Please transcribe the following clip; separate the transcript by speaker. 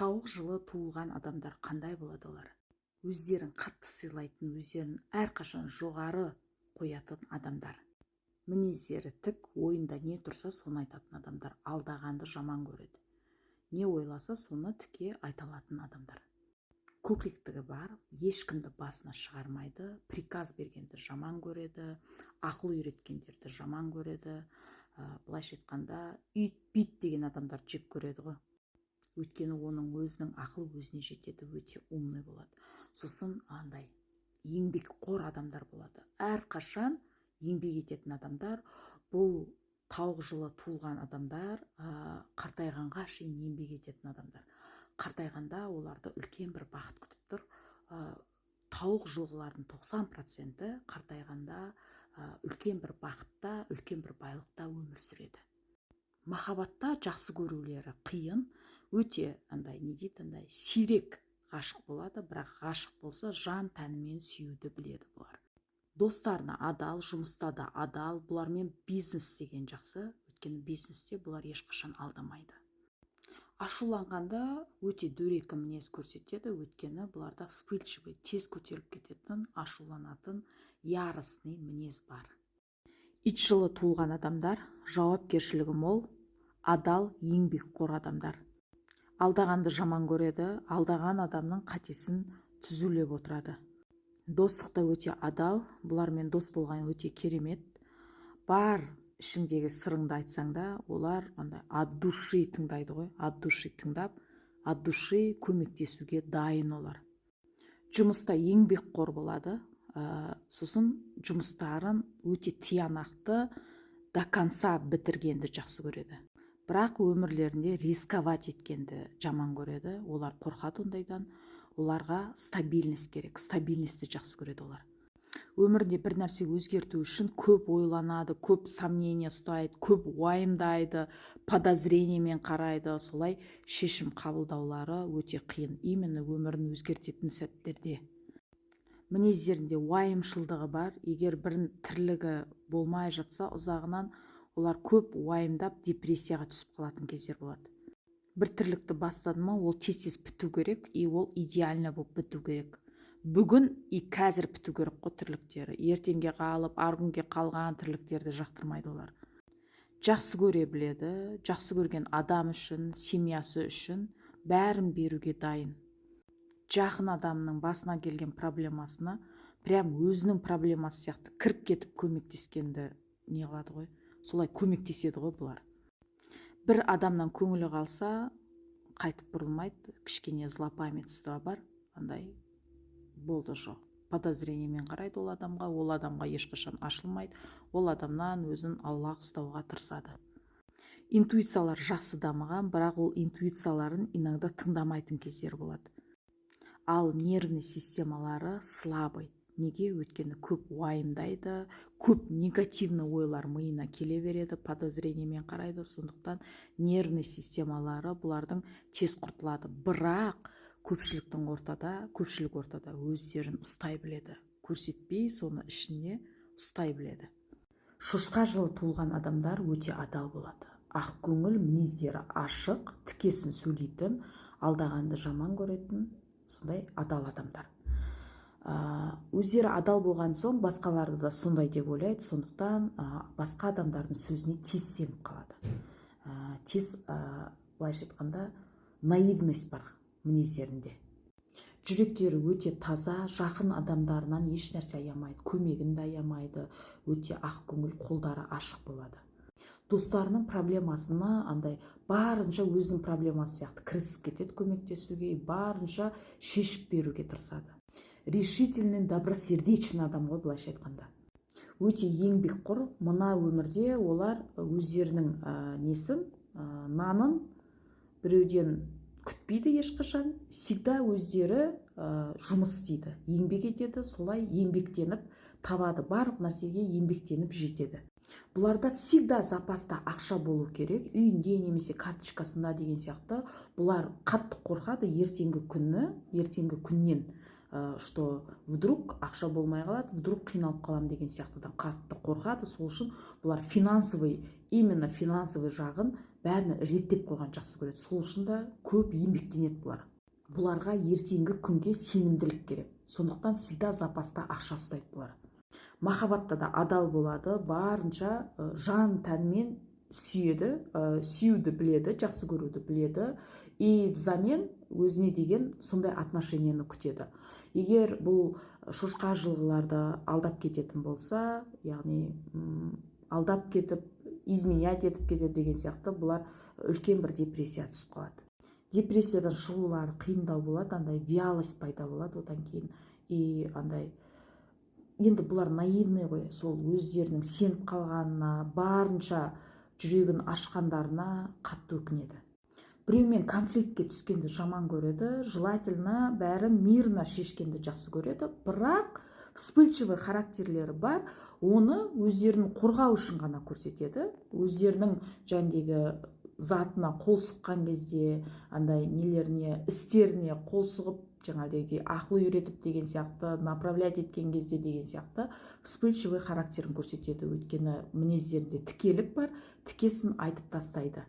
Speaker 1: Тауық жылы туылған адамдар қандай болады олар? Өздерін қатты сыйлайтын, өздерін әрқашан жоғары қоятын адамдар. Мінездері тік, ойында не тұрса соны айтатын адамдар. Алдағанды жаман көреді. Не ойласа соны тіке айта алатын адамдар. Көкіректігі бар, ешкімді басына шығармайды, приказ бергенді жаман көреді, ақыл үйреткендерді жаман көреді. Былайша айтқанда, үйт бүйт деген адамдар жек көреді ғой. Өйткені оның өзінің ақыл өзіне жетеді, өте умный болады. Сосын андай еңбекқор адамдар болады. Әрқашан еңбек ететін адамдар. Бұл тауық жылы туылған адамдар, қартайғанға шейін еңбек ететін адамдар. Қартайғанда оларды үлкен бір бақыт күтіп тұр. Тауық жылғылардың 90% қартайғанда үлкен бір бақытта, үлкен бір байлықта өмір сүреді. Махаббатта жақсы көрулері қиын, өте сирек ғашық болады, бірақ ғашық болса жан тәнімен сүюді біледі бұлар. Достарына адал, жұмыста да адал, бұлармен бизнес деген жақсы, өйткені бизнесте бұлар ешқашан алдамайды. Ашуланғанда өте дөрекі мінез көрсетеді, өйткені бұларда вспыльчивый, тез көтеріліп кететін, ашуланатын, яростный мінез бар. Ит жылы туылған адамдар жауапкершілігі мол, адал, еңбекқор адамдар. Алдағанды жаман көреді, алдаған адамның қатесін түзулеп отырады. Достықта өте адал, бұлармен дос болған өте керемет. Бар ішіндегі сырыңды айтсаң да, олар от души тыңдайды ғой, от души тыңдап, от души көмектесуге дайын олар. Жұмыста еңбекқор болады, сосын жұмыстарын өте тиянақты, до конца бітіргенді жақсы көреді. Бірақ өмірлерінде рисковать еткенді жаман көреді. Олар қорқады ондайдан. Оларға стабильность керек. Стабильностьті жақсы көреді олар. Өмірінде бір нәрсе өзгерту үшін көп ойланады, көп сомнение ұстайды, көп уайымдайды, подозрениемен қарайды. Солай шешім қабылдаулары өте қиын. Именно өмірін өзгертетін сәттерде. Мінездерінде уайымшылдығы бар. Егер бір тірлігі болмай жатса, ұзағынан олар көп уайымдап депрессияға түсіп қалатын кездер болады. Бір тірлікті бастады ма, ол тез біту керек, ол идеально болып біту керек. Бүгін қазір біту керек қой тірліктері. Ертеңге қалып, арғынге қалған тірліктерді жақтырмайды олар. Жақсы көре біледі, жақсы көрген адам үшін, семьясы үшін бәрін беруге дайын. Жақын адамның басына келген проблемасына прям өзінің проблемасы сияқты кіріп кетіп көмектескенді не қылады ғой. Солай көмектеседі ғой бұлар. Бір адамнан көңілі қалса, қайтып бұрылмайды, кішкене злопамятство бар, болды жоқ. Подозрениемен қарайды ол адамға ешқашан ашылмайды, ол адамнан өзін аулақ ұстауға тырысады. Интуициялар жақсы дамыған, бірақ ол интуицияларын иногда тыңдамайтын кездер болады. Ал нервный системалары слабый. Неге? Өйткені көп уайымдайды, көп негативный ойлар миына келе береді, подозрениемен қарайды, сондықтан нервный системалары бұлардың тез құртылады. Бірақ көпшілік ортада өздерін ұстай біледі, көрсетпей соны ішіне ұстай біледі. Шошқа жылы туылған адамдар өте адал болады. Ақ көңіл, мінездері ашық, тікесін сөйлейтін, алдағанды жаман көретін, сондай адал адамдар. Өздері адал болған соң басқаларды да сондай деп ойлайды, сондықтан басқа адамдардың сөзіне тез сеніп қалады. Тез, былайша айтқанда, наивность бар мінездерінде. Жүректері өте таза, жақын адамдарынан еш нәрсе аямайды, көмегін де аямайды, өте ақ көңіл, қолдары ашық болады. Достарының проблемасына барынша өзінің проблемасы сияқты кірісіп кетеді көмектесуге, барынша шешіп беруге тырысады. Решительный, добросердечный адам ғой, былайша айтқанда. Өте еңбекқор, мына өмірде олар өздерінің нанын біреуден күтпейді ешқашан, всегда өздері жұмыс істейді, еңбек етеді, солай еңбектеніп табады, барлық нәрсеге еңбектеніп жетеді. Бұларда всегда запаста ақша болу керек, үйінде немесе карточкасында деген сияқты. Бұлар қатты қорқады ертеңгі күннен, что вдруг ақша болмай қалады, вдруг қиналып қалам деген сияқтыдан қатты қорқады. Сол үшін бұлар именно финансовый жағын бәрін реттеп қойған жақсы көреді. Сол үшін де көп еңбектенеді бұлар. Бұларға ертеңгі күнге сенімділік керек. Сондықтан всегда запаста ақша ұстайды бұлар. Махаббатта да адал болады, барынша жан тәнімен сүйеді, сүюді біледі, жақсы көруді біледі, и взамен өзіне деген сондай отношениені күтеді. Егер бұл шошқа жылғыларды алдап кететін болса, яғни алдап кетіп, изменять етіп кетеді деген сияқты, бұлар үлкен бір депрессия түсіп қалады. Депрессиядан шығулары қиындау болады, андай вялость пайда болады одан кейін, и андай енді бұлар наивный ғой, сол өздерінің сеніп қалғанына, барынша жүрегін ашқандарына қатты өкінеді. Біреумен конфликтке түскенді жаман көреді, желательно бәрін мирно шешкенді жақсы көреді, бірақ вспыльчивый характерлері бар, оны өздерін қорғау үшін ғана көрсетеді. Өздерінің жәндегі затына қол сұққан кезде, андай нелеріне, істеріне қол сұғып, жаңағыдай ақыл үйретіп деген сияқты, направлять еткен кезде деген сияқты вспыльчивый характерін көрсетеді. Өйткені мінездерінде тікелік бар, тікесін айтып тастайды.